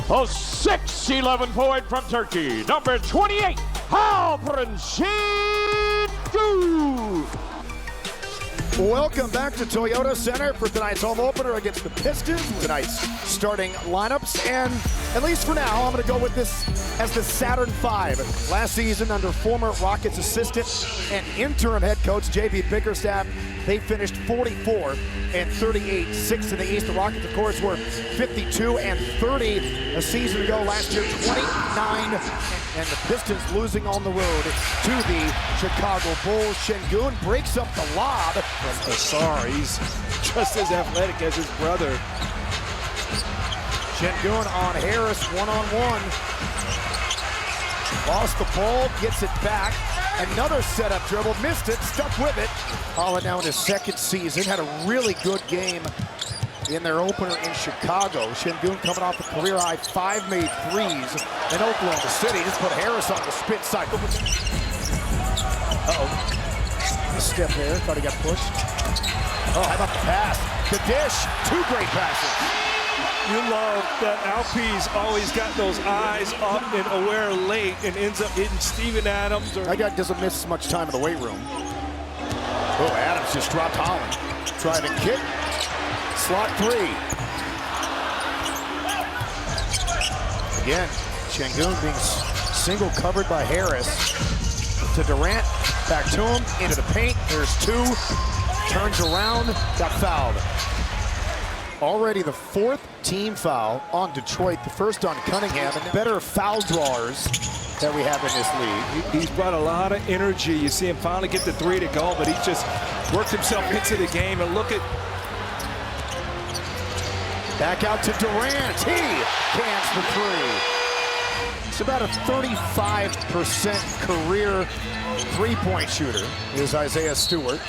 A 6'11" forward from Turkey, number 28, Alperen Şengün. Welcome back to Toyota Center for tonight's home opener against the Pistons. Tonight's starting lineups, and at least for now, I'm going to go with this as the Saturn V. Last season, under former Rockets assistant and interim head coach J.B. Bickerstaff, they finished 44-38, sixth in the East. The Rockets, of course, were 52-30 a season ago. Last year, 29, and the Pistons losing on the road to the Chicago Bulls. Şengün breaks up the lob. Asar, he's just as athletic as his brother. Şengün on Harris, one-on-one. Lost the ball, gets it back. Another setup dribble, missed it, stuck with it. Holland now in his second season, had a really good game in their opener in Chicago. Şengün coming off a career-high 5 made threes in Oklahoma City. Just put Harris on the spin cycle. Uh-oh. Step there, thought he got pushed. Oh, how about the pass? The dish, 2 great passes. You love that Alpi's always got those eyes up and aware late and ends up hitting Steven Adams. That guy doesn't miss much time in the weight room. Oh, Adams just dropped Holland. Driving kick. Slot 3. Again, Şengün being single covered by Harris. To Durant, back to him, into the paint. There's 2. Turns around, got fouled. Already the 4th team foul on Detroit, the first on Cunningham, and better foul drawers that we have in this league. He's brought a lot of energy. You see him finally get the 3 to go, but he just worked himself into the game. And look at... Back out to Durant. He cans for 3. It's about a 35% career three-point shooter is Isaiah Stewart.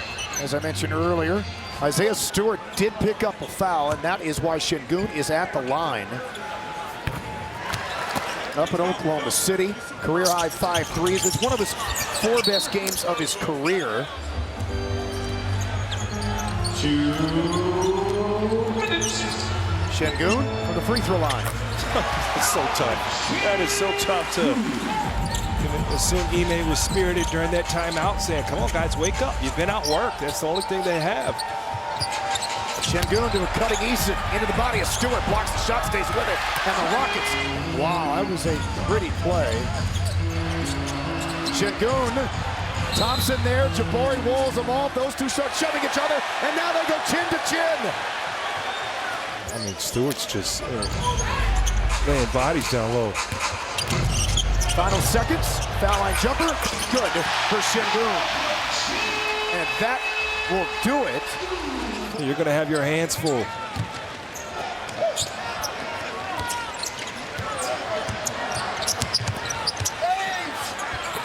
As I mentioned earlier, Isaiah Stewart did pick up a foul, and that is why Şengün is at the line. Up in Oklahoma City, career-high 5 threes. It's one of his 4 best games of his career. 2 minutes. Şengün from the free throw line. It's so tough. That is so tough to assume Ime was spirited during that timeout, saying, come on, guys, wake up. You've been outworked. That's the only thing they have. Şengün to a cutting Eason into the body of Stewart, blocks the shot, stays with it, and the Rockets. Wow, that was a pretty play. Şengün, Thompson there, Jabari walls them off. Those 2 start shoving each other, and now they go chin to chin. I mean, Stewart's just laying bodies down low. Final seconds, foul line jumper, good for Şengün. And that will do it. You're going to have your hands full.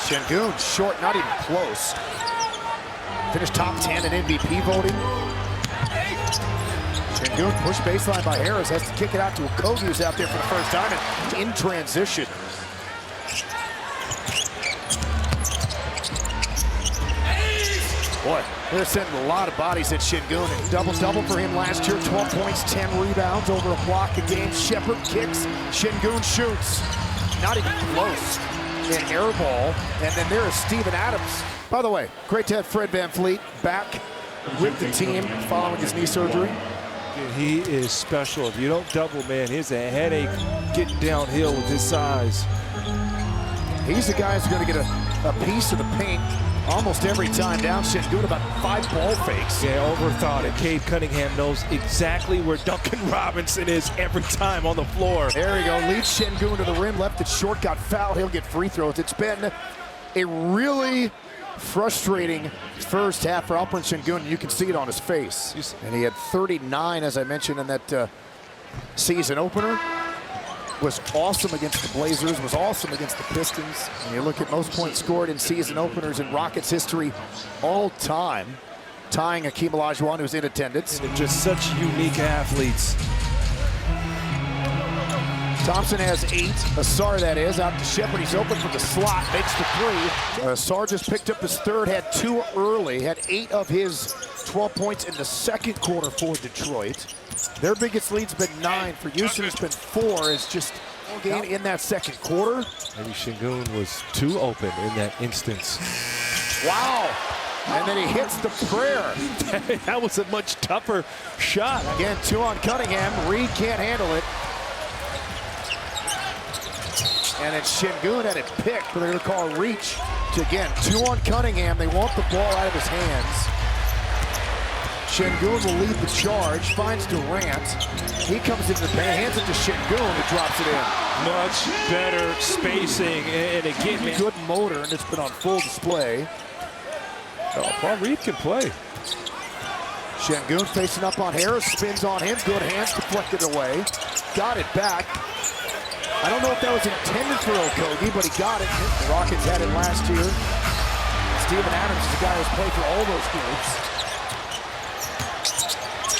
Şengün, short, not even close. Finished top 10 in MVP voting. Şengün pushed baseline by Harris, has to kick it out to Okogie, who's out there for the first time and in transition. Boy, they're sending a lot of bodies at Şengün. Double-double for him last year, 12 points, 10 rebounds, over a block a game. Shepard kicks, Şengün shoots. Not even close. An air ball, and then there is Steven Adams. By the way, great to have Fred VanVleet back with the team following his knee surgery. He is special. If you don't double, man, he's a headache getting downhill with his size. He's the guy who's going to get a piece of the paint almost every time down. Şengün about 5 ball fakes. Yeah, overthought it. Cade Cunningham knows exactly where Duncan Robinson is every time on the floor. There we go, leads Şengün to the rim, left it short, got fouled, he'll get free throws. It's been a really frustrating first half for Alperen Şengün. You can see it on his face. And he had 39, as I mentioned, in that season opener. Was awesome against the Blazers, was awesome against the Pistons. And you look at most points scored in season openers in Rockets history all time, tying Akeem Olajuwon, who's in attendance. And they're just such unique athletes. Thompson has 8. Asar, that is, out to Shepard. He's open for the slot, makes the 3. Asar just picked up his 3rd, had 2 early, had 8 of his 12 points in the second quarter for Detroit. Their biggest lead's been 9. For Houston, it's been 4. It's just Game in that second quarter. Maybe Şengün was too open in that instance. Wow. And then he hits the prayer. That was a much tougher shot. Again, 2 on Cunningham. Reed can't handle it. And then Şengün had it picked, but they're going to call a reach. Again, 2 on Cunningham. They want the ball out of his hands. Şengün will lead the charge, finds Durant. He comes into the paint, hands it to Şengün, who drops it in. Much better spacing, and again, man. Good motor, and it's been on full display. Paul Reed can play. Şengün facing up on Harris, spins on him, good hands, deflected away. Got it back. I don't know if that was intended for Okogie, but he got it. The Rockets had it last year. Steven Adams is the guy who's played for all those groups.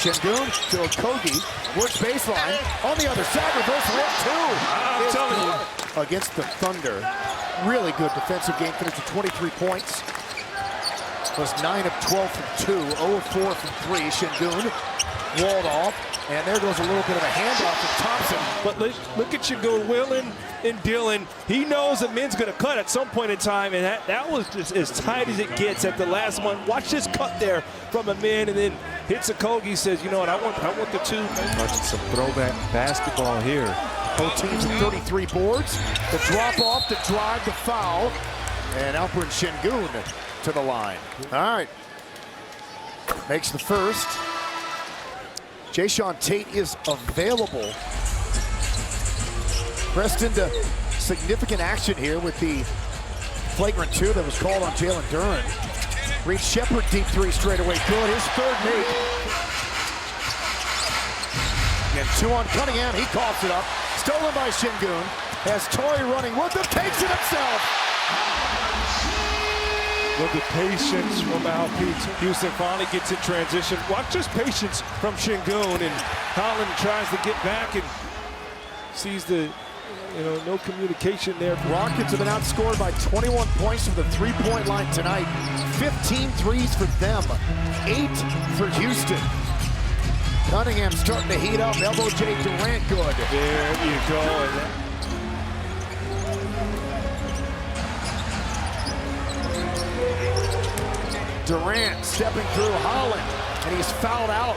Şengün to Okogie, works baseline. On the other side, reverse rim 2. I'm telling you. Against the Thunder. Really good defensive game, finished with 23 points. Was 9 of 12 from 2, 0 of 4 from 3. Şengün walled off, and there goes a little bit of a handoff to Thompson. But look at Şengün willing and dealing. He knows that men's going to cut at some point in time, and that was just as tight as it gets at the last one. Watch this cut there from a man, and then hits Okogie, says, you know what, I want the 2. Watching some throwback basketball here. Both teams with 33 boards. The drop off, the drive, the foul, and Alperen Şengün to the line. All right. Makes the first. Jae'Sean Tate is available. Pressed into significant action here with the flagrant 2 that was called on Jalen Duren. Reed Shepherd, deep 3 straight away. Good, his third make. Again, 2 on Cunningham, he coughs it up. Stolen by Şengün. Has Torrey running with him, takes it himself. Look at patience from Alpi. Houston finally gets in transition. Watch this patience from Şengün, and Holland tries to get back and sees the, no communication there. Rockets have been outscored by 21 points from the 3-point line tonight. 15 threes for them, 8 for Houston. Cunningham starting to heat up. Elbow J. Durant good. There you go. Durant stepping through Holland, and he's fouled out.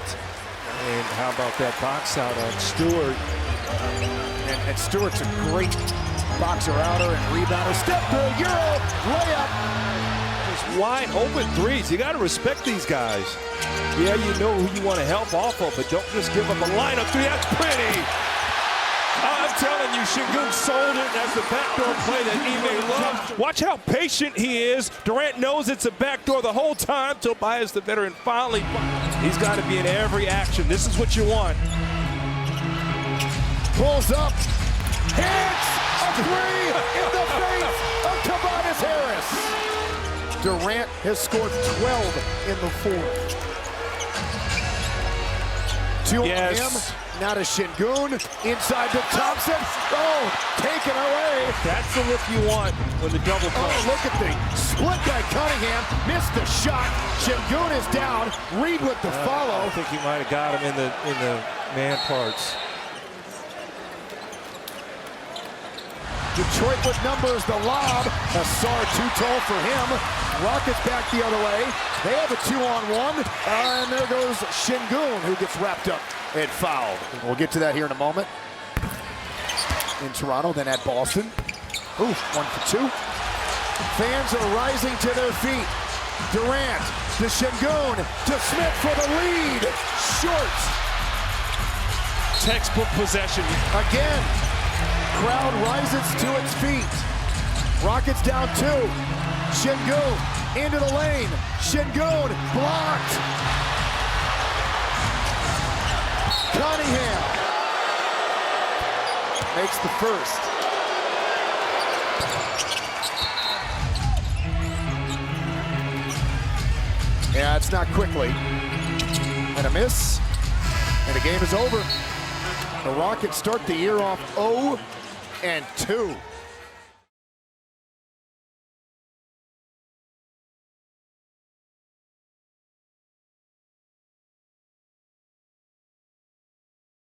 And how about that box out on Stewart? And Stewart's a great boxer-outer and rebounder. Step through, Euro, layup. Just wide open threes. You got to respect these guys. Yeah, you know who you want to help off of, but don't just give them a lineup three. That's pretty. I'm telling you, Şengün sold it. That's the backdoor play that Ime loves. Watch how patient he is. Durant knows it's a backdoor the whole time. Tobias, the veteran, finally, he's got to be in every action. This is what you want. Pulls up, hits a 3 in the face of Tobias Harris. Durant has scored 12 in the 4th. 2 on him. Now to Şengün, inside to Thompson. Oh, taken away. That's the look you want when the double play. Oh, look at the split by Cunningham. Missed the shot. Şengün is down. Reed with the follow. I think he might have got him in the man parts. Detroit with numbers, the lob. Assar too tall for him. Rockets back the other way. They have a 2-on-1. And there goes Şengün, who gets wrapped up and fouled. We'll get to that here in a moment. In Toronto, then at Boston. Ooh, 1 for 2. Fans are rising to their feet. Durant to Şengün to Smith for the lead. Short. Textbook possession. Again. Crowd rises to its feet. Rockets down 2. Şengün into the lane. Şengün blocked. Cunningham makes the first. Yeah, it's not quickly. And a miss. And the game is over. The Rockets start the year off 0-2.